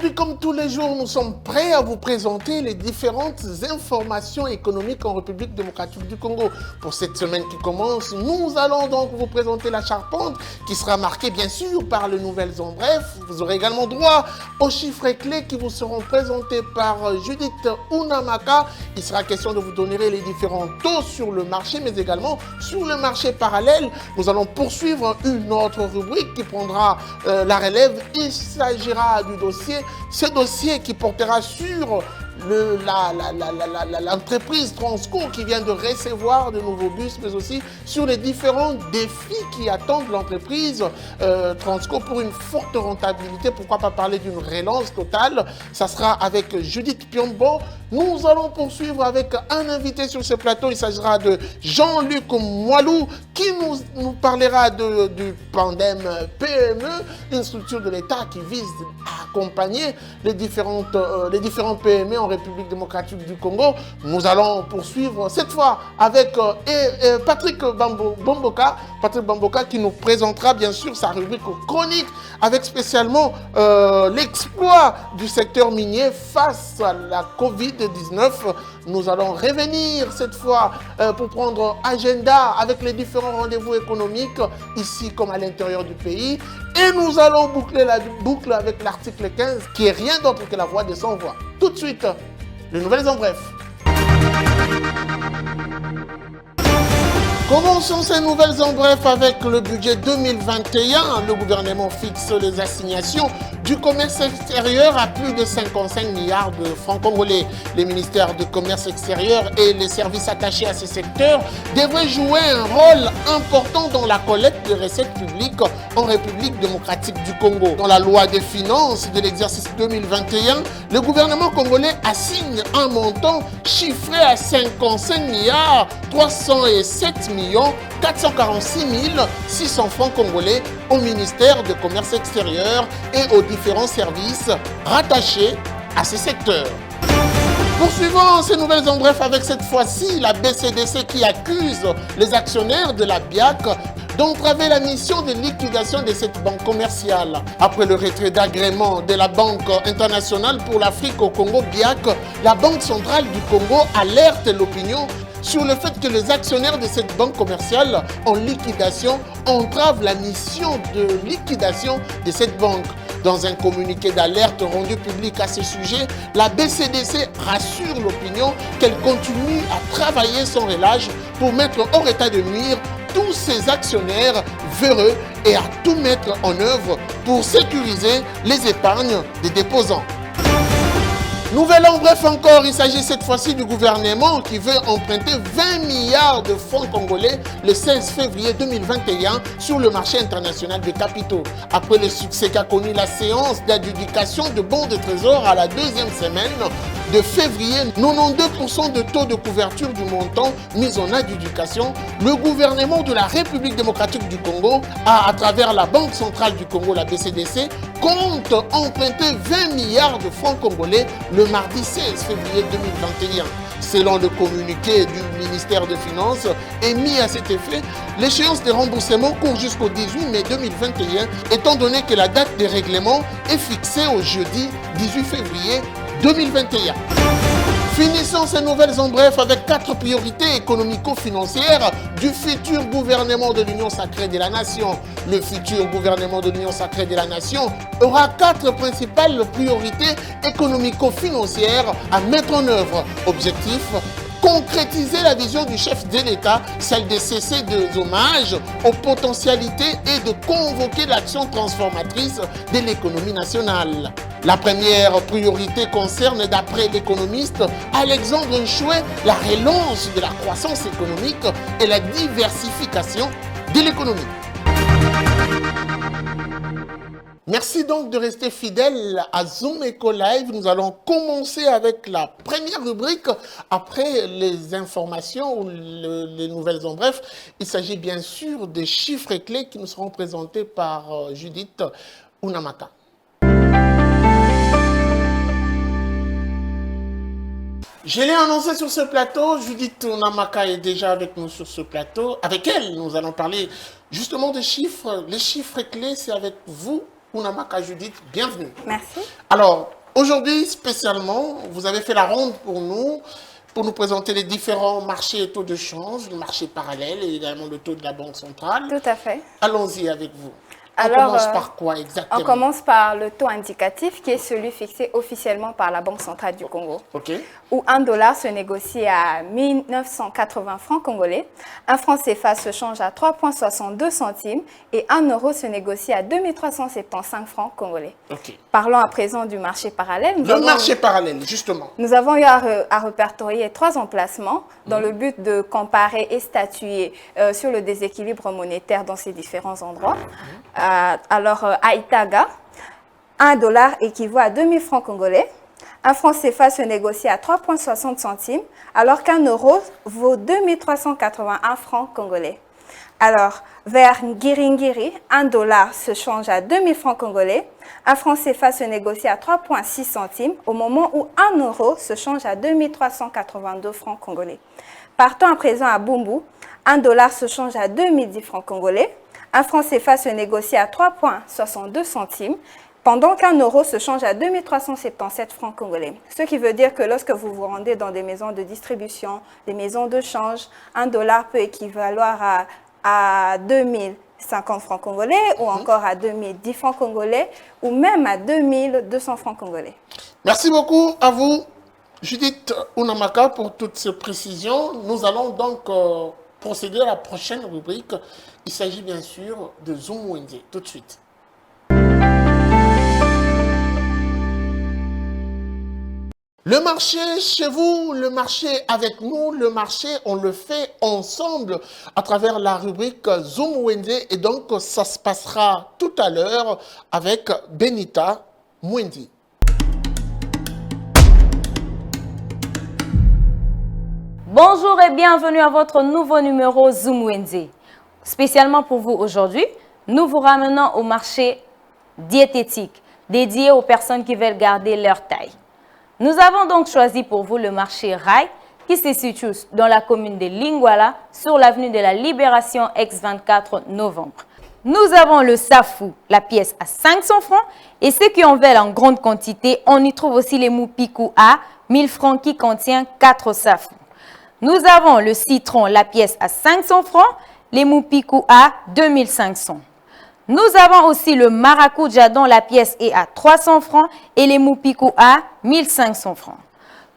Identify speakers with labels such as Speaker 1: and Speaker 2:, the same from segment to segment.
Speaker 1: puis, comme tous les jours, nous sommes prêts à vous présenter les différentes informations économiques en République démocratique du Congo. Pour cette semaine qui commence, nous allons donc vous présenter la charpente qui sera marquée bien sûr par les nouvelles en bref. Vous aurez également droit aux chiffres clés qui vous seront présentés par Judith Unamaka. Il sera question de vous donner les différents taux sur le marché, mais également sur le marché parallèle. Nous allons poursuivre une autre rubrique qui prendra la relève. Il s'agira du dossier, ce dossier qui portera sur l'entreprise Transco qui vient de recevoir de nouveaux bus, mais aussi sur les différents défis qui attendent l'entreprise Transco pour une forte rentabilité. Pourquoi pas parler d'une relance totale? Ça sera avec Judith Piombo. Nous allons poursuivre avec un invité sur ce plateau. Il s'agira de Jean-Luc Moilou qui nous parlera du Pandem PME, une structure de l'État qui vise à accompagner les différents PME en République démocratique du Congo. Nous allons poursuivre cette fois avec Patrick Bamboka. Patrick Bamboka qui nous présentera bien sûr sa rubrique chronique avec spécialement l'exploit du secteur minier face à la Covid-19. Nous allons revenir cette fois pour prendre agenda avec les différents rendez-vous économiques ici comme à l'intérieur du pays. Et nous allons boucler la boucle avec l'article 15 qui est rien d'autre que la voix de sans voix. Tout de suite, les nouvelles en bref. Commençons ces nouvelles en bref avec le budget 2021. Le gouvernement fixe les assignations du commerce extérieur à plus de 55 milliards de francs congolais. Les ministères du commerce extérieur et les services attachés à ces secteurs devraient jouer un rôle important dans la collecte des recettes publiques en République démocratique du Congo. Dans la loi des finances de l'exercice 2021, le gouvernement congolais assigne un montant chiffré à 55 milliards 307 446 600 francs congolais au ministère du Commerce extérieur et aux différents services rattachés à ces secteurs. Poursuivons ces nouvelles en bref avec cette fois-ci la BCDC qui accuse les actionnaires de la BIAC d'entraver la mission de liquidation de cette banque commerciale. Après le retrait d'agrément de la Banque internationale pour l'Afrique au Congo, BIAC, la Banque centrale du Congo alerte l'opinion sur le fait que les actionnaires de cette banque commerciale en liquidation entravent la mission de liquidation de cette banque. Dans un communiqué d'alerte rendu public à ce sujet, la BCDC rassure l'opinion qu'elle continue à travailler sans relâche pour mettre hors état de nuire tous ces actionnaires véreux et à tout mettre en œuvre pour sécuriser les épargnes des déposants. Nouvelle en bref encore, il s'agit cette fois-ci du gouvernement qui veut emprunter 20 milliards de francs congolais le 16 février 2021 sur le marché international des capitaux. Après le succès qu'a connu la séance d'adjudication de bons de trésor à la deuxième semaine de février, 92% de taux de couverture du montant mis en adjudication, le gouvernement de la République démocratique du Congo a, à travers la Banque centrale du Congo, la BCDC, compte emprunter 20 milliards de francs congolais le mardi 16 février 2021. Selon le communiqué du ministère des Finances émis à cet effet, l'échéance des remboursements court jusqu'au 18 mai 2021, étant donné que la date des règlements est fixée au jeudi 18 février 2021. Finissons ces nouvelles en bref avec 4 priorités économico-financières du futur gouvernement de l'Union sacrée de la Nation. Le futur gouvernement de l'Union sacrée de la Nation aura 4 principales priorités économico-financières à mettre en œuvre. Objectif: concrétiser la vision du chef de l'État, celle de cesser des hommages aux potentialités et de convoquer l'action transformatrice de l'économie nationale. La première priorité concerne, d'après l'économiste Alexandre Nchoué, la relance de la croissance économique et la diversification de l'économie. Merci donc de rester fidèle à Zoom Eco Live. Nous allons commencer avec la première rubrique. Après les informations ou les nouvelles en bref, il s'agit bien sûr des chiffres clés qui nous seront présentés par Judith Unamaka. Je l'ai annoncé sur ce plateau, Judith Unamaka est déjà avec nous sur ce plateau. Avec elle, nous allons parler justement des chiffres. Les chiffres clés, c'est avec vous, Unamaka Judith. Bienvenue.
Speaker 2: Merci.
Speaker 1: Alors, aujourd'hui, spécialement, vous avez fait la ronde pour nous présenter les différents marchés et taux de change, le marché parallèle et également le taux de la Banque centrale.
Speaker 2: Tout à fait.
Speaker 1: Allons-y avec vous.
Speaker 2: Alors,
Speaker 1: on commence par quoi exactement?
Speaker 2: On commence par le taux indicatif qui est celui fixé officiellement par la Banque centrale du Congo.
Speaker 1: OK.
Speaker 2: Où $1 se négocie à 1980 francs congolais, un franc CFA se change à 3,62 centimes et €1 se négocie à 2375 francs congolais.
Speaker 1: OK.
Speaker 2: Parlons à présent du marché parallèle.
Speaker 1: Marché parallèle, justement.
Speaker 2: Nous avons eu à répertorier 3 emplacements dans le but de comparer et statuer sur le déséquilibre monétaire dans ces différents endroits. À Itaga, $1 équivaut à 2000 francs congolais. Un franc CFA se négocie à 3,60 centimes, alors qu'€1 vaut 2381 francs congolais. Alors, vers Ngiringiri, $1 se change à 2000 francs congolais. Un franc CFA se négocie à 3,6 centimes au moment où €1 se change à 2382 francs congolais. Partons à présent à Bumbu, $1 se change à 2010 francs congolais. Un franc CFA se négocie à 3,62 centimes, pendant qu'€1 se change à 2377 francs congolais. Ce qui veut dire que lorsque vous vous rendez dans des maisons de distribution, des maisons de change, $1 peut équivaloir à 2050 francs congolais ou encore à 2010 francs congolais ou même à 2200 francs congolais.
Speaker 1: Merci beaucoup à vous, Judith Unamaka, pour toutes ces précisions. Nous allons donc procéder à la prochaine rubrique. Il s'agit bien sûr de Zoom Wednesday. Tout de suite. Le marché chez vous, le marché avec nous, le marché, on le fait ensemble à travers la rubrique Zoom Wednesday. Et donc, ça se passera tout à l'heure avec Benita Mwendi.
Speaker 3: Bonjour et bienvenue à votre nouveau numéro Zoom Wednesday. Spécialement pour vous aujourd'hui, nous vous ramenons au marché diététique dédié aux personnes qui veulent garder leur taille. Nous avons donc choisi pour vous le marché Rai qui se situe dans la commune de Lingwala sur l'avenue de la Libération ex-24 novembre. Nous avons le safou, la pièce à 500 francs et ceux qui en veulent en grande quantité, on y trouve aussi les moupikou à 1000 francs qui contient 4 safous. Nous avons le citron, la pièce à 500 francs, les moupikou à 2500. Nous avons aussi le maracuja dont la pièce est à 300 francs et les moupikou à 1500 francs.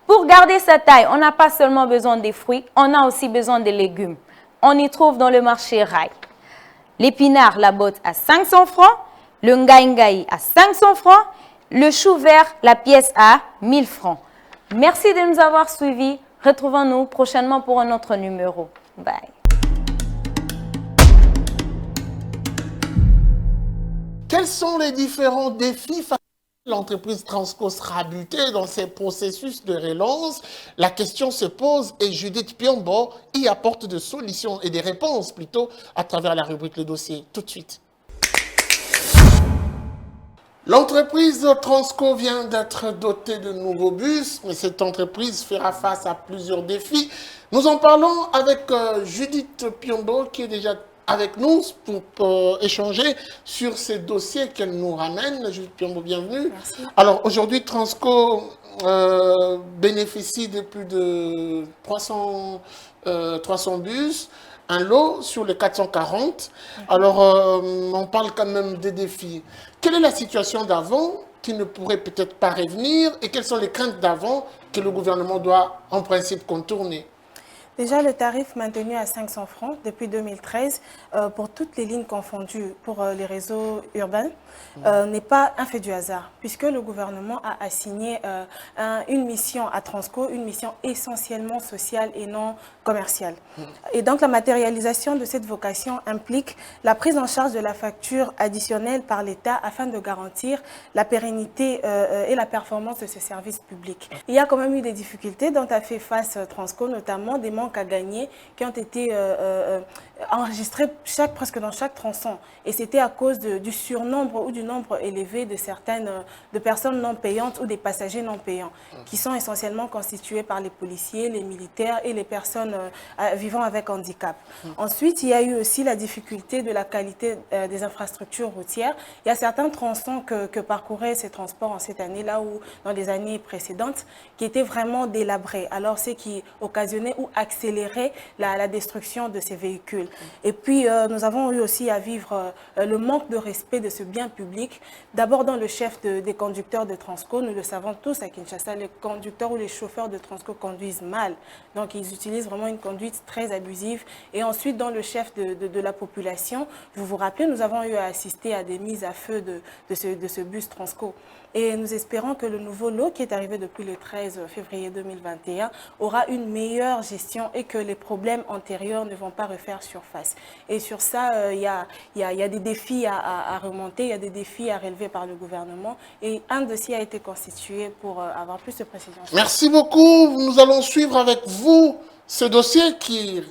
Speaker 3: Pour garder sa taille, on n'a pas seulement besoin des fruits, on a aussi besoin des légumes. On y trouve dans le marché Rai. L'épinard, la botte à 500 francs, le ngaïngaï à 500 francs, le chou vert, la pièce à 1000 francs. Merci de nous avoir suivis. Retrouvons-nous prochainement pour un autre numéro. Bye.
Speaker 1: Quels sont les différents défis face à l'entreprise Transco sera butée dans ces processus de relance? La question se pose et Judith Piombo y apporte des solutions et des réponses plutôt à travers la rubrique Le Dossier. Tout de suite. L'entreprise Transco vient d'être dotée de nouveaux bus, mais cette entreprise fera face à plusieurs défis. Nous en parlons avec Judith Piombo qui est déjà avec nous pour échanger sur ces dossiers qu'elle nous ramène. Judith Piombo, bienvenue.
Speaker 2: Merci.
Speaker 1: Alors aujourd'hui, Transco bénéficie de plus de 300 bus. Un lot sur les 440. Alors, on parle quand même des défis. Quelle est la situation d'avant qui ne pourrait peut-être pas revenir et quelles sont les craintes d'avant que le gouvernement doit en principe contourner?
Speaker 4: Déjà, le tarif maintenu à 500 francs depuis 2013 pour toutes les lignes confondues pour les réseaux urbains n'est pas un fait du hasard, puisque le gouvernement a assigné une mission à Transco, une mission essentiellement sociale et non commerciale. Et donc, la matérialisation de cette vocation implique la prise en charge de la facture additionnelle par l'État afin de garantir la pérennité et la performance de ce service public. Il y a quand même eu des difficultés dont a fait face Transco, notamment des manques manque à gagner qui ont été enregistrés presque dans chaque tronçon. Et c'était à cause du surnombre ou du nombre élevé de personnes non payantes ou des passagers non payants, qui sont essentiellement constitués par les policiers, les militaires et les personnes vivant avec handicap. Ensuite, il y a eu aussi la difficulté de la qualité des infrastructures routières. Il y a certains tronçons que parcouraient ces transports en cette année, là où dans les années précédentes, qui étaient vraiment délabrés. Alors, c'est qui occasionnait ou accélérait la destruction de ces véhicules. Et puis, nous avons eu aussi à vivre le manque de respect de ce bien public. D'abord, dans le chef des conducteurs de Transco, nous le savons tous à Kinshasa, les conducteurs ou les chauffeurs de Transco conduisent mal. Donc, ils utilisent vraiment une conduite très abusive. Et ensuite, dans le chef de la population, vous vous rappelez, nous avons eu à assister à des mises à feu de ce bus Transco. Et nous espérons que le nouveau lot qui est arrivé depuis le 13 février 2021 aura une meilleure gestion et que les problèmes antérieurs ne vont pas refaire surface. Et sur ça, il y a des défis à remonter, il y a des défis à relever par le gouvernement. Et un dossier a été constitué pour avoir plus de précision.
Speaker 1: Merci beaucoup. Nous allons suivre avec vous ce dossier qui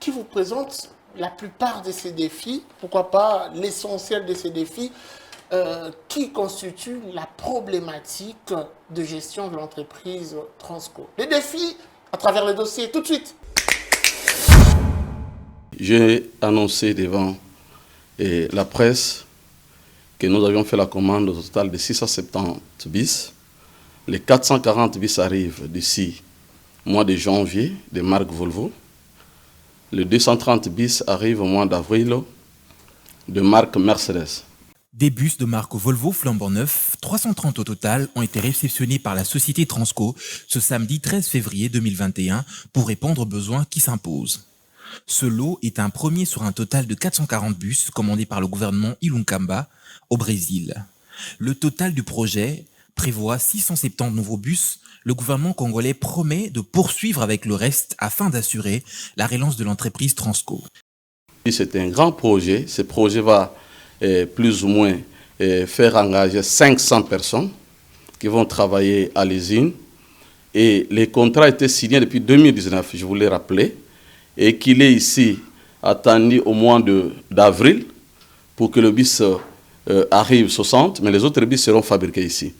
Speaker 1: vous présente la plupart de ces défis, pourquoi pas l'essentiel de ces défis, qui constitue la problématique de gestion de l'entreprise Transco. Les défis à travers le dossier, tout de suite.
Speaker 5: J'ai annoncé devant la presse que nous avions fait la commande au total de 670 bis. Les 440 bis arrivent d'ici mois de janvier de marque Volvo. Les 230 bis arrivent au mois d'avril de marque Mercedes.
Speaker 6: Des bus de marque Volvo flambant neuf, 330 au total, ont été réceptionnés par la société Transco ce samedi 13 février 2021 pour répondre aux besoins qui s'imposent. Ce lot est un premier sur un total de 440 bus commandés par le gouvernement Ilunkamba au Brésil. Le total du projet prévoit 670 nouveaux bus. Le gouvernement congolais promet de poursuivre avec le reste afin d'assurer la relance de l'entreprise Transco.
Speaker 5: C'est un grand projet. Ce projet va plus ou moins faire engager 500 personnes qui vont travailler à l'usine. Et les contrats étaient signés depuis 2019, je vous l'ai rappelé, et qu'il est ici attendu au mois d'avril pour que le bus arrive 60, mais les autres bus seront fabriqués ici.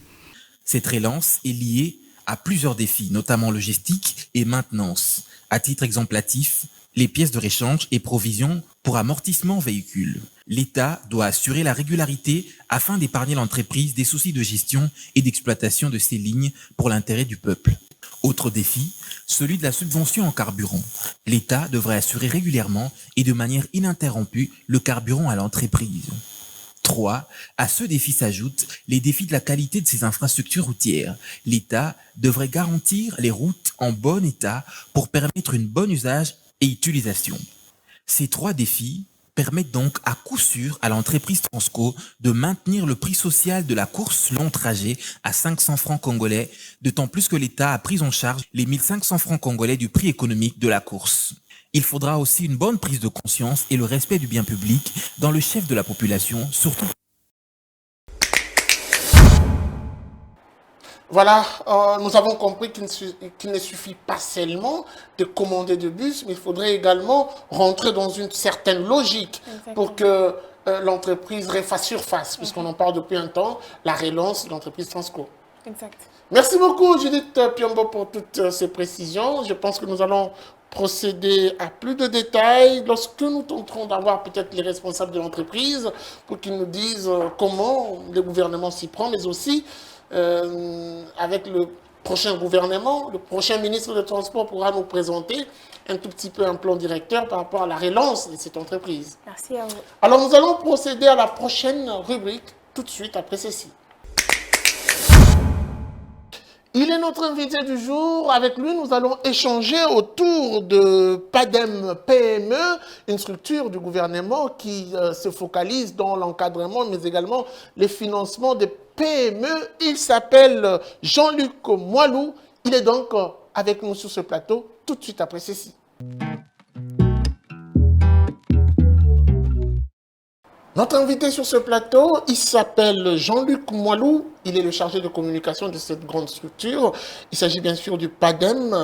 Speaker 6: Cette relance est liée à plusieurs défis, notamment logistique et maintenance. À titre exemplatif, les pièces de réchange et provisions pour amortissement véhicule. L'État doit assurer la régularité afin d'épargner l'entreprise des soucis de gestion et d'exploitation de ces lignes pour l'intérêt du peuple. Autre défi, celui de la subvention en carburant. L'État devrait assurer régulièrement et de manière ininterrompue le carburant à l'entreprise. 3. À ce défi s'ajoutent les défis de la qualité de ces infrastructures routières. L'État devrait garantir les routes en bon état pour permettre une bonne usage et utilisation. Ces 3 défis permettent donc à coup sûr à l'entreprise Transco de maintenir le prix social de la course long trajet à 500 francs congolais, d'autant plus que l'État a pris en charge les 1500 francs congolais du prix économique de la course. Il faudra aussi une bonne prise de conscience et le respect du bien public dans le chef de la population, surtout.
Speaker 1: Voilà, nous avons compris qu'il ne suffit pas seulement de commander des bus, mais il faudrait également rentrer dans une certaine logique pour que l'entreprise refasse surface, puisqu'on en parle depuis un temps, la relance de l'entreprise Transco.
Speaker 4: Exact.
Speaker 1: Merci beaucoup Judith Piombo pour toutes ces précisions. Je pense que nous allons procéder à plus de détails lorsque nous tenterons d'avoir peut-être les responsables de l'entreprise pour qu'ils nous disent comment le gouvernement s'y prend, mais aussi avec le prochain gouvernement, le prochain ministre des Transports pourra nous présenter un tout petit peu un plan directeur par rapport à la relance de cette entreprise.
Speaker 4: Merci à vous.
Speaker 1: Alors nous allons procéder à la prochaine rubrique tout de suite après ceci. Il est notre invité du jour. Avec lui, nous allons échanger autour de PADEM PME, une structure du gouvernement qui se focalise dans l'encadrement, mais également les financements des PME. Il s'appelle Jean-Luc Moilou. Il est donc avec nous sur ce plateau tout de suite après ceci. Notre invité sur ce plateau, il s'appelle Jean-Luc Moilou. Il est le chargé de communication de cette grande structure. Il s'agit bien sûr du PADEM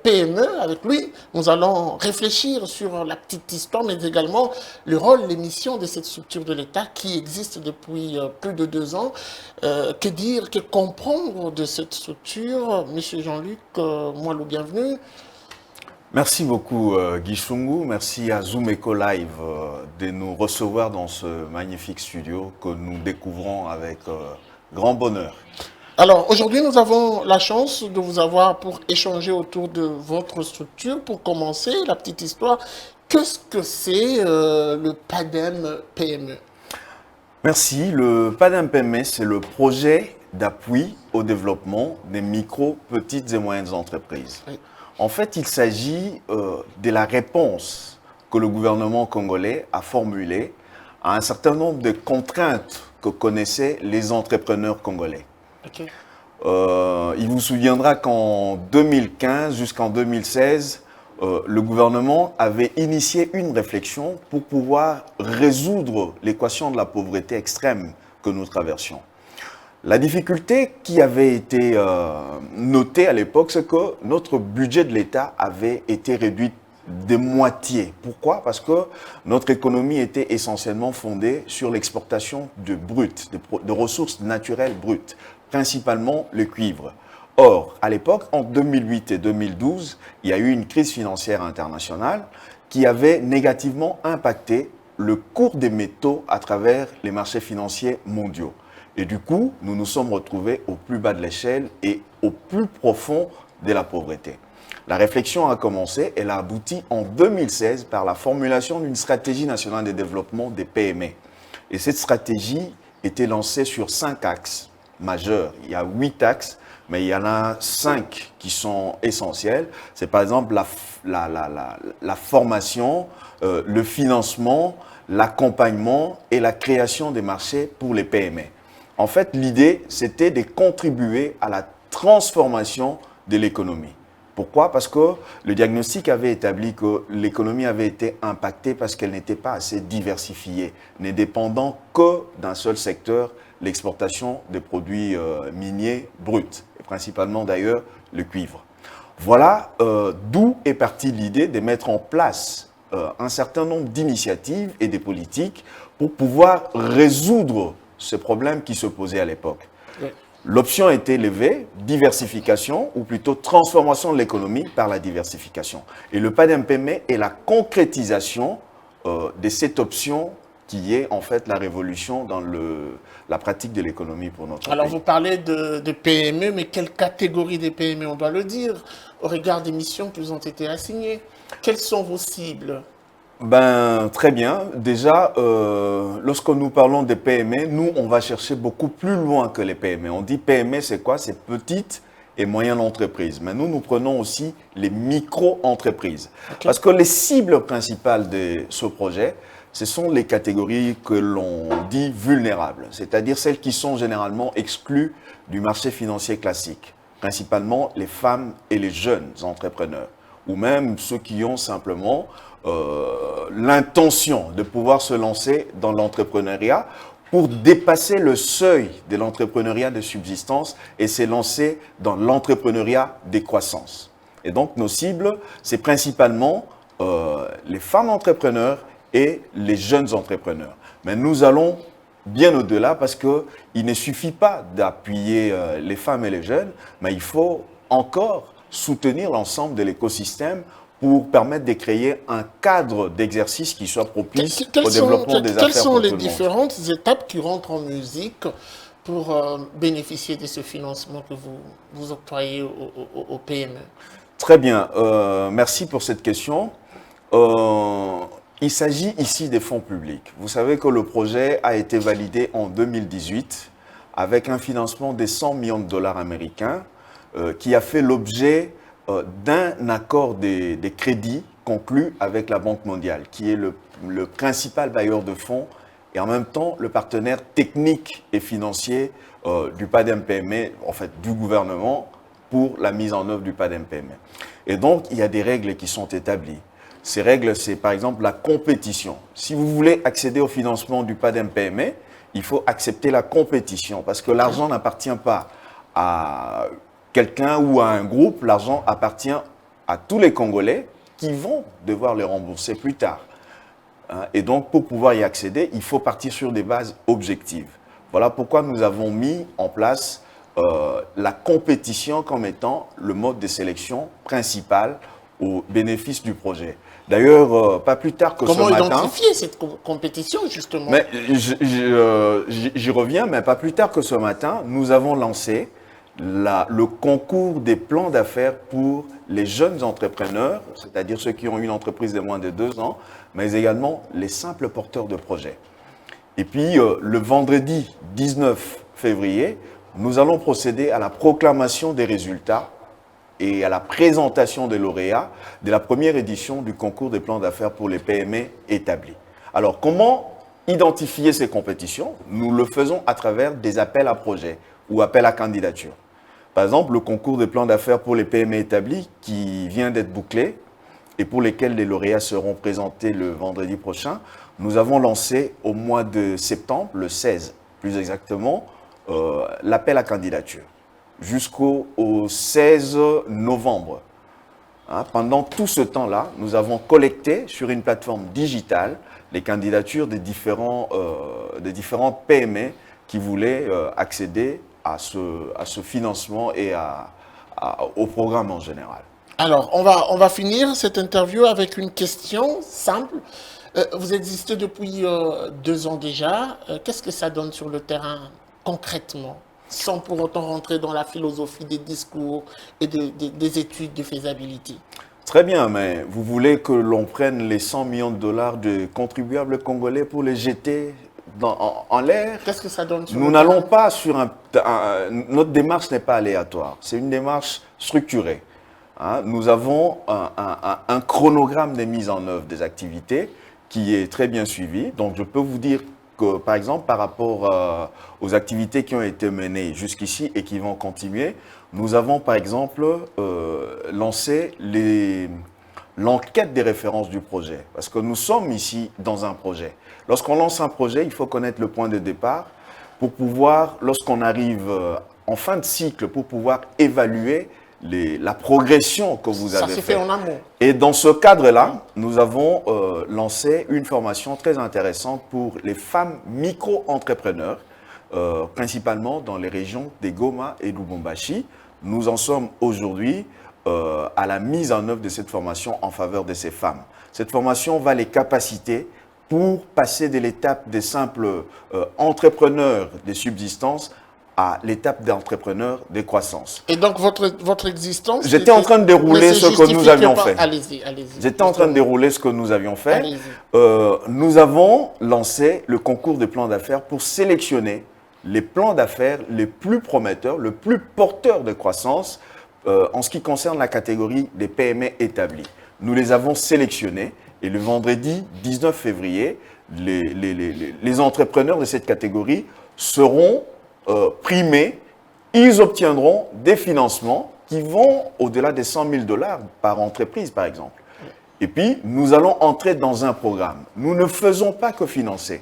Speaker 1: PME. Avec lui, nous allons réfléchir sur la petite histoire, mais également le rôle, les missions de cette structure de l'État qui existe depuis plus de 2 ans. Que dire, que comprendre de cette structure? Monsieur Jean-Luc Moilou, bienvenue.
Speaker 7: Merci beaucoup Guy Chungu, merci à Zoom Eco Live de nous recevoir dans ce magnifique studio que nous découvrons avec grand bonheur.
Speaker 1: Alors aujourd'hui nous avons la chance de vous avoir pour échanger autour de votre structure. Pour commencer, la petite histoire, qu'est-ce que c'est le PADEM PME?
Speaker 7: Merci, le PADEM PME c'est le projet d'appui au développement des micro, petites et moyennes entreprises. Oui. En fait, il s'agit de la réponse que le gouvernement congolais a formulée à un certain nombre de contraintes que connaissaient les entrepreneurs congolais. Okay. Il vous souviendra qu'en 2015 jusqu'en 2016, le gouvernement avait initié une réflexion pour pouvoir résoudre l'équation de la pauvreté extrême que nous traversions. La difficulté qui avait été notée à l'époque, c'est que notre budget de l'État avait été réduit de moitié. Pourquoi? Parce que notre économie était essentiellement fondée sur l'exportation de brut, de ressources naturelles brutes, principalement le cuivre. Or, à l'époque, en 2008 et 2012, il y a eu une crise financière internationale qui avait négativement impacté le cours des métaux à travers les marchés financiers mondiaux. Et du coup, nous nous sommes retrouvés au plus bas de l'échelle et au plus profond de la pauvreté. La réflexion a commencé, elle a abouti en 2016 par la formulation d'une stratégie nationale de développement des PME. Et cette stratégie était lancée sur 5 axes majeurs. Il y a 8 axes, mais il y en a 5 qui sont essentiels. C'est par exemple la formation, le financement, l'accompagnement et la création des marchés pour les PME. En fait, l'idée, c'était de contribuer à la transformation de l'économie. Pourquoi? Parce que le diagnostic avait établi que l'économie avait été impactée parce qu'elle n'était pas assez diversifiée, ne dépendant que d'un seul secteur, l'exportation des produits miniers bruts, et principalement d'ailleurs le cuivre. Voilà d'où est partie l'idée de mettre en place un certain nombre d'initiatives et de politiques pour pouvoir résoudre ce problème qui se posait à l'époque. Oui. L'option était levée, diversification, ou plutôt transformation de l'économie par la diversification. Et le PADEM PME est la concrétisation de cette option qui est en fait la révolution dans la pratique de l'économie pour notre pays.
Speaker 1: Alors vous parlez de PME, mais quelle catégorie de PME, on doit le dire, au regard des missions qui vous ont été assignées? Quelles sont vos cibles?
Speaker 7: Ben, très bien. Déjà, lorsque nous parlons des PME, nous, on va chercher beaucoup plus loin que les PME. On dit PME, c'est quoi? C'est petites et moyennes entreprises. Mais nous, nous prenons aussi les micro-entreprises. Okay. Parce que les cibles principales de ce projet, ce sont les catégories que l'on dit vulnérables, c'est-à-dire celles qui sont généralement exclues du marché financier classique, principalement les femmes et les jeunes entrepreneurs, ou même ceux qui ont simplement l'intention de pouvoir se lancer dans l'entrepreneuriat pour dépasser le seuil de l'entrepreneuriat de subsistance et se lancer dans l'entrepreneuriat des croissances. Et donc nos cibles, c'est principalement les femmes entrepreneurs et les jeunes entrepreneurs. Mais nous allons bien au-delà parce qu'il ne suffit pas d'appuyer les femmes et les jeunes, mais il faut encore soutenir l'ensemble de l'écosystème pour permettre de créer un cadre d'exercice qui soit propice au développement des affaires.
Speaker 1: Quelles sont les différentes étapes qui rentrent en musique pour bénéficier de ce financement que vous octroyez aux PME?
Speaker 7: Très bien, merci pour cette question. Il s'agit ici des fonds publics. Vous savez que le projet a été validé en 2018 avec un financement de 100 millions de dollars américains qui a fait l'objet d'un accord des crédits conclu avec la Banque mondiale, qui est le principal bailleur de fonds et en même temps le partenaire technique et financier du PADEM PME, en fait du gouvernement, pour la mise en œuvre du PADEM PME. Et donc, il y a des règles qui sont établies. Ces règles, c'est par exemple la compétition. Si vous voulez accéder au financement du PADEM-PME, il faut accepter la compétition parce que l'argent n'appartient pas à quelqu'un ou à un groupe, l'argent appartient à tous les Congolais qui vont devoir les rembourser plus tard. Et donc, pour pouvoir y accéder, il faut partir sur des bases objectives. Voilà pourquoi nous avons mis en place la compétition comme étant le mode de sélection principal au bénéfice du projet. D'ailleurs, pas plus tard que ce matin...
Speaker 1: Comment identifier cette compétition, justement?
Speaker 7: Mais j'y reviens, mais pas plus tard que ce matin, nous avons lancé le concours des plans d'affaires pour les jeunes entrepreneurs, c'est-à-dire ceux qui ont une entreprise de moins de 2 ans, mais également les simples porteurs de projets. Et puis, le vendredi 19 février, nous allons procéder à la proclamation des résultats et à la présentation des lauréats de la première édition du concours des plans d'affaires pour les PME établis. Alors, comment identifier ces compétitions? Nous le faisons à travers des appels à projets ou appels à candidature. Par exemple, le concours des plans d'affaires pour les PME établis qui vient d'être bouclé et pour lesquels les lauréats seront présentés le vendredi prochain, nous avons lancé au mois de septembre, le 16 plus exactement, l'appel à candidature jusqu'au 16 novembre. Pendant tout ce temps-là, nous avons collecté sur une plateforme digitale les candidatures des différentes PME qui voulaient accéder à ce financement et au programme en général.
Speaker 1: Alors, on va finir cette interview avec une question simple. Vous existez depuis 2 ans déjà. Qu'est-ce que ça donne sur le terrain concrètement, sans pour autant rentrer dans la philosophie des discours et des études de faisabilité?
Speaker 7: Très bien, mais vous voulez que l'on prenne les 100 millions de dollars de contribuables congolais pour les jeter en l'air?
Speaker 1: Qu'est-ce que ça donne sur
Speaker 7: Nous n'allons pas sur notre démarche n'est pas aléatoire, c'est une démarche structurée. Nous avons un chronogramme de mise en œuvre des activités qui est très bien suivi. Donc, je peux vous dire que, par exemple, par rapport aux activités qui ont été menées jusqu'ici et qui vont continuer, nous avons, par exemple, lancé l'enquête des références du projet. Parce que nous sommes ici dans un projet. Lorsqu'on lance un projet, il faut connaître le point de départ pour pouvoir, lorsqu'on arrive en fin de cycle, pour pouvoir évaluer la progression que vous avez
Speaker 1: faite. Ça se
Speaker 7: fait
Speaker 1: fait en amont.
Speaker 7: Et dans ce cadre-là, nous avons lancé une formation très intéressante pour les femmes micro-entrepreneurs, principalement dans les régions des Goma et Lubumbashi. Nous en sommes aujourd'hui à la mise en œuvre de cette formation en faveur de ces femmes. Cette formation va les capaciter pour passer de l'étape des simples entrepreneurs de subsistance à l'étape d'entrepreneur de croissance.
Speaker 1: Et donc, votre existence...
Speaker 7: J'étais en train de dérouler ce que nous avions fait.
Speaker 1: Allez-y.
Speaker 7: J'étais en train de dérouler ce que nous avions fait. Nous avons lancé le concours des plans d'affaires pour sélectionner les plans d'affaires les plus prometteurs, les plus porteurs de croissance en ce qui concerne la catégorie des PME établies. Nous les avons sélectionnés et le vendredi 19 février, les entrepreneurs de cette catégorie seront primés. Ils obtiendront des financements qui vont au-delà des 100 000 dollars par entreprise, par exemple. Et puis, nous allons entrer dans un programme. Nous ne faisons pas que financer.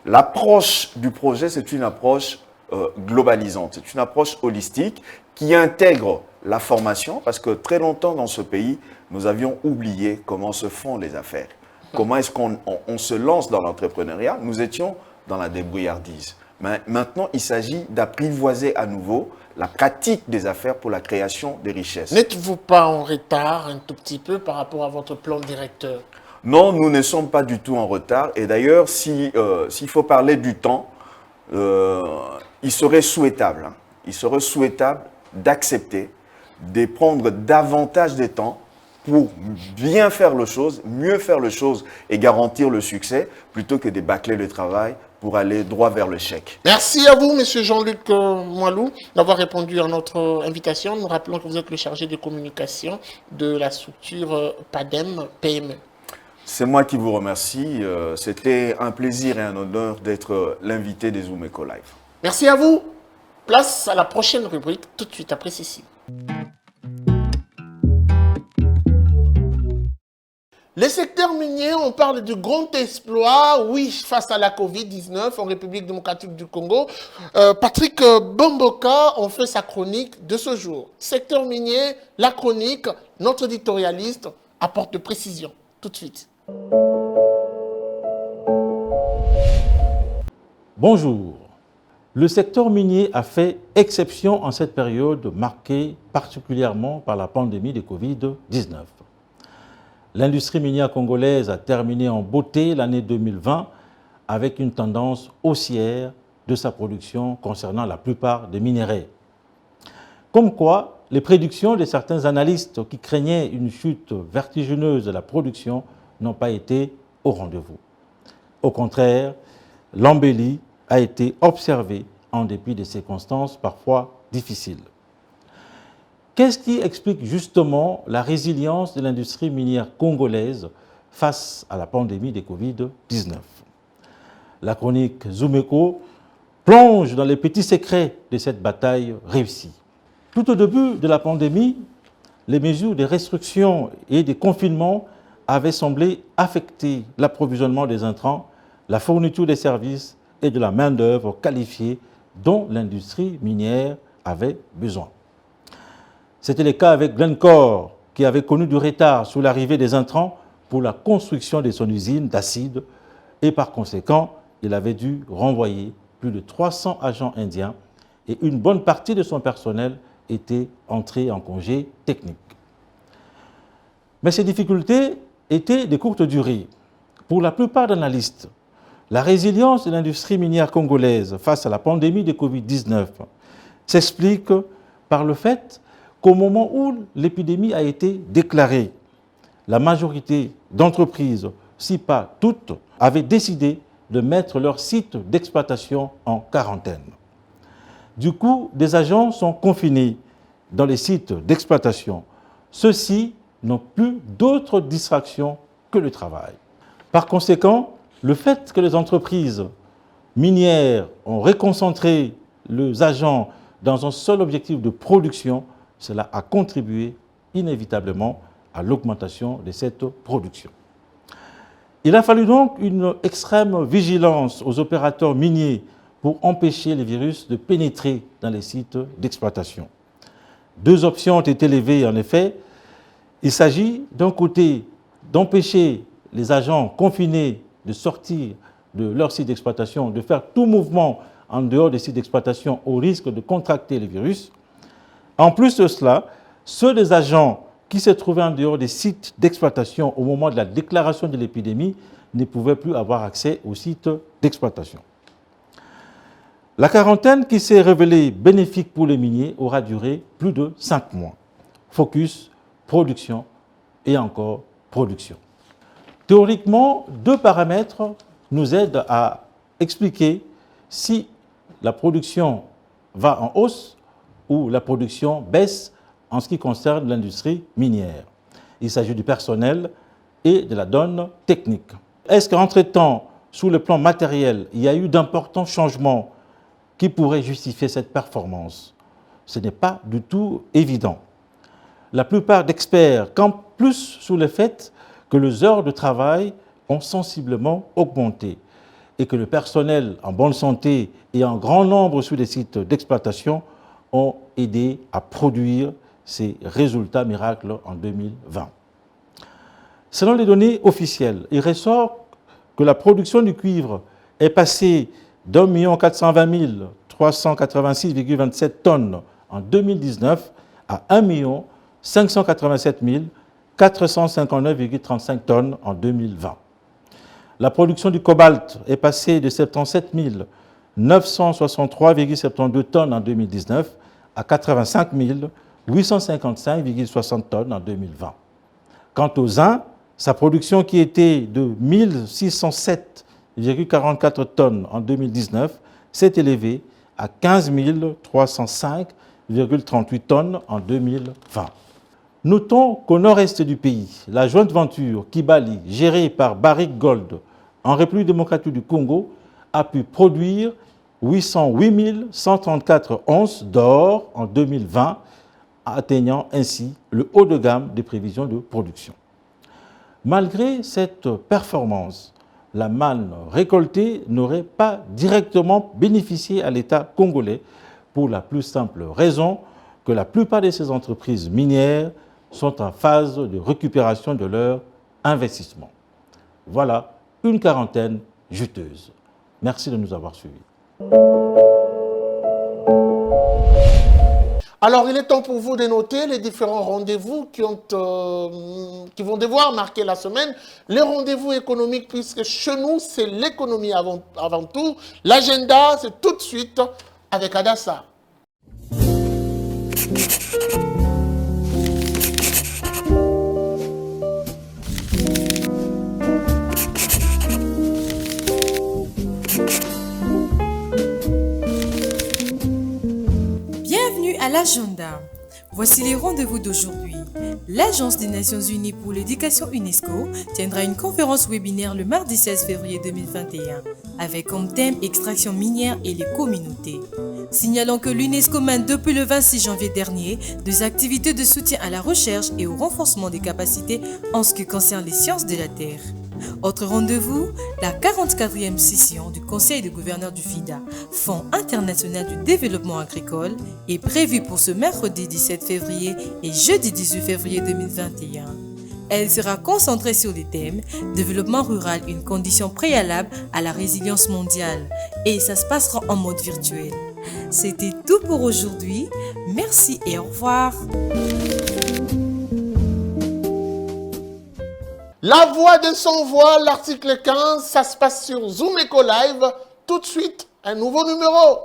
Speaker 7: L'approche du projet, c'est une approche globalisante. C'est une approche holistique qui intègre la formation, parce que très longtemps dans ce pays, nous avions oublié comment se font les affaires. Comment est-ce qu'on se lance dans l'entrepreneuriat? Nous étions dans la débrouillardise. Mais maintenant, il s'agit d'apprivoiser à nouveau la pratique des affaires pour la création des richesses.
Speaker 1: N'êtes-vous pas en retard un tout petit peu par rapport à votre plan directeur?
Speaker 7: Non, nous ne sommes pas du tout en retard. Et d'ailleurs, s'il faut parler du temps, il serait souhaitable d'accepter, de prendre davantage de temps pour bien faire les choses, mieux faire les choses et garantir le succès, plutôt que de bâcler le travail pour aller droit vers le chèque.
Speaker 1: Merci à vous, M. Jean-Luc Moilou, d'avoir répondu à notre invitation. Nous rappelons que vous êtes le chargé de communication de la structure PADEM-PME.
Speaker 7: C'est moi qui vous remercie. C'était un plaisir et un honneur d'être l'invité des Zoom Eco Live.
Speaker 1: Merci à vous. Place à la prochaine rubrique, tout de suite après ceci. Les secteurs miniers, on parle du grand exploit, oui, face à la Covid-19 en République démocratique du Congo. Patrick Bomboka, on fait sa chronique de ce jour. Secteur minier, la chronique, notre éditorialiste apporte de précision. Tout de suite.
Speaker 8: Bonjour. Le secteur minier a fait exception en cette période marquée particulièrement par la pandémie de Covid-19. L'industrie minière congolaise a terminé en beauté l'année 2020 avec une tendance haussière de sa production concernant la plupart des minerais. Comme quoi, les prédictions de certains analystes qui craignaient une chute vertigineuse de la production n'ont pas été au rendez-vous. Au contraire, l'embellie a été observée en dépit des circonstances parfois difficiles. Qu'est-ce qui explique justement la résilience de l'industrie minière congolaise face à la pandémie de Covid-19? La chronique Zoumeko plonge dans les petits secrets de cette bataille réussie. Tout au début de la pandémie, les mesures de restriction et de confinement avaient semblé affecter l'approvisionnement des intrants, la fourniture des services et de la main-d'œuvre qualifiée dont l'industrie minière avait besoin. C'était le cas avec Glencore, qui avait connu du retard sur l'arrivée des intrants pour la construction de son usine d'acide et par conséquent, il avait dû renvoyer plus de 300 agents indiens et une bonne partie de son personnel était entré en congé technique. Mais ces difficultés étaient de courte durée. Pour la plupart d'analystes, la résilience de l'industrie minière congolaise face à la pandémie de Covid-19 s'explique par le fait qu'au moment où l'épidémie a été déclarée, la majorité d'entreprises, si pas toutes, avaient décidé de mettre leur site d'exploitation en quarantaine. Du coup, des agents sont confinés dans les sites d'exploitation. Ceux-ci n'ont plus d'autres distractions que le travail. Par conséquent, le fait que les entreprises minières ont reconcentré les agents dans un seul objectif de production, cela a contribué inévitablement à l'augmentation de cette production. Il a fallu donc une extrême vigilance aux opérateurs miniers pour empêcher les virus de pénétrer dans les sites d'exploitation. Deux options ont été levées en effet. Il s'agit d'un côté d'empêcher les agents confinés de sortir de leur site d'exploitation, de faire tout mouvement en dehors des sites d'exploitation au risque de contracter le virus. En plus de cela, ceux des agents qui se trouvaient en dehors des sites d'exploitation au moment de la déclaration de l'épidémie ne pouvaient plus avoir accès aux sites d'exploitation. La quarantaine qui s'est révélée bénéfique pour les miniers aura duré plus de 5 mois. Focus, production et encore production. Théoriquement, deux paramètres nous aident à expliquer si la production va en hausse ou la production baisse en ce qui concerne l'industrie minière. Il s'agit du personnel et de la donne technique. Est-ce qu'entre-temps, sur le plan matériel, il y a eu d'importants changements qui pourraient justifier cette performance? Ce n'est pas du tout évident. La plupart d'experts campent plus sur le fait que les heures de travail ont sensiblement augmenté et que le personnel en bonne santé et en grand nombre sur les sites d'exploitation ont aidé à produire ces résultats miracles en 2020. Selon les données officielles, il ressort que la production du cuivre est passée d'1 420 386,27 tonnes en 2019 à 1 587 459,35 tonnes en 2020. La production du cobalt est passée de 77 963,72 tonnes en 2019 à 85 855,60 tonnes en 2020. Quant au zinc, sa production qui était de 1607,44 tonnes en 2019 s'est élevée à 15 305,38 tonnes en 2020. Notons qu'au nord-est du pays, la jointe venture Kibali, gérée par Barrick Gold en République démocratique du Congo, a pu produire 808 134 onces d'or en 2020, atteignant ainsi le haut de gamme des prévisions de production. Malgré cette performance, la manne récoltée n'aurait pas directement bénéficié à l'État congolais pour la plus simple raison que la plupart de ces entreprises minières sont en phase de récupération de leur investissement. Voilà une quarantaine juteuse. Merci de nous avoir suivis.
Speaker 1: Alors, il est temps pour vous de noter les différents rendez-vous qui vont devoir marquer la semaine. Les rendez-vous économiques, puisque chez nous, c'est l'économie avant tout. L'agenda, c'est tout de suite avec Adassa.
Speaker 9: Bienvenue à l'agenda. Voici les rendez-vous d'aujourd'hui. L'Agence des Nations Unies pour l'éducation UNESCO tiendra une conférence webinaire le mardi 16 février 2021 avec comme thème extraction minière et les communautés. Signalons que l'UNESCO mène depuis le 26 janvier dernier des activités de soutien à la recherche et au renforcement des capacités en ce qui concerne les sciences de la Terre. Autre rendez-vous, la 44e session du Conseil des gouverneurs du FIDA, Fonds international du développement agricole, est prévue pour ce mercredi 17 février et jeudi 18 février 2021. Elle sera concentrée sur les thèmes « Développement rural, une condition préalable à la résilience mondiale » et ça se passera en mode virtuel. C'était tout pour aujourd'hui. Merci et au revoir.
Speaker 1: La voix de son voix, l'article 15, ça se passe sur Zoom Eco Live. Tout de suite, un nouveau numéro.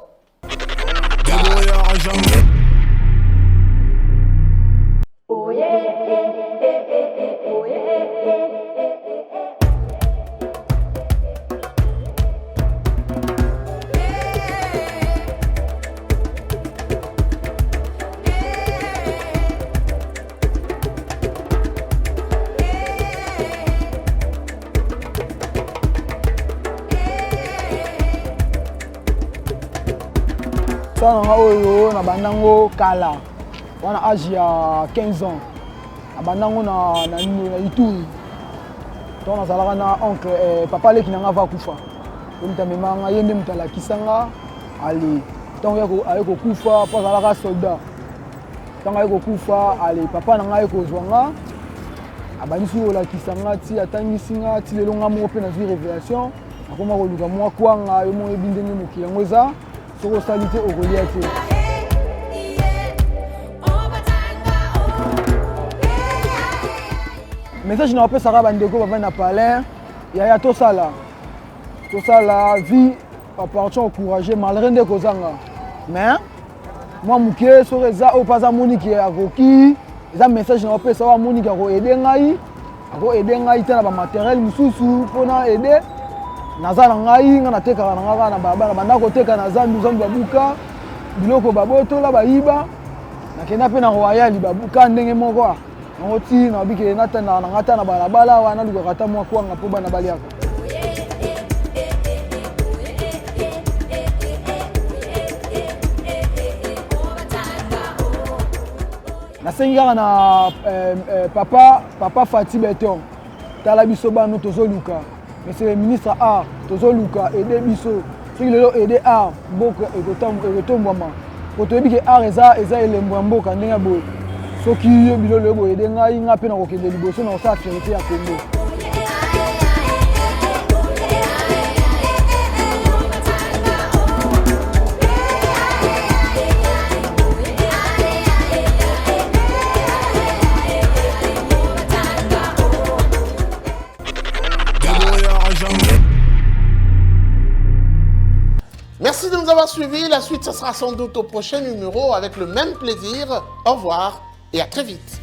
Speaker 10: Nanga oyo na bandango kala wana âge ya 15 ans na bandango na Ituri donc nazalaka na oncle papa leki nanga va kufa omutamemanga ye nde mutala kisanga ali donc aye kokufa po azalaka soldat donc aye kokufa ali papa nanga aye kozwanga abandisi olakisanga ti atangisinga ti lelo nga moko mpe nazwi révélation akoma koluka mwa kwanga yo moko yebi ndenge mokili yango eza soko osali te okolia te. Message na opesaka bandeko bavandi na palin yaya tosala vie appartient encourager malgré nde kozanga mais mwa moke soki eza oyo mpe aza moniki akoki eza message na opesa oyo amoniki akoede ngai te na bamateriel mosusu mpona ede naza na ngai nga natekaka na nga kaka na balabala banda koteka na zambi babuka biloko babotola bayiba nakenda mpe na royali babuka ndenge moko yango ti nabike natanda na nga ta na balabala wana lukaka ta mwa kwanga mpo bana baliaka nasengi kaka na papa Fati Beton tala biso bano tozoluka Monsieur le ministre art tozoluka aider biso soki lelo aider art mboka ekotombwama po toyebi ke art eza elembo ya mboka ndenge boye soki yo bilolo yo boye aider ngai nga mpe na kokende liboso na kosala fierté ya Congo.
Speaker 1: Merci de nous avoir suivis. La suite, ce sera sans doute au prochain numéro avec le même plaisir. Au revoir et à très vite.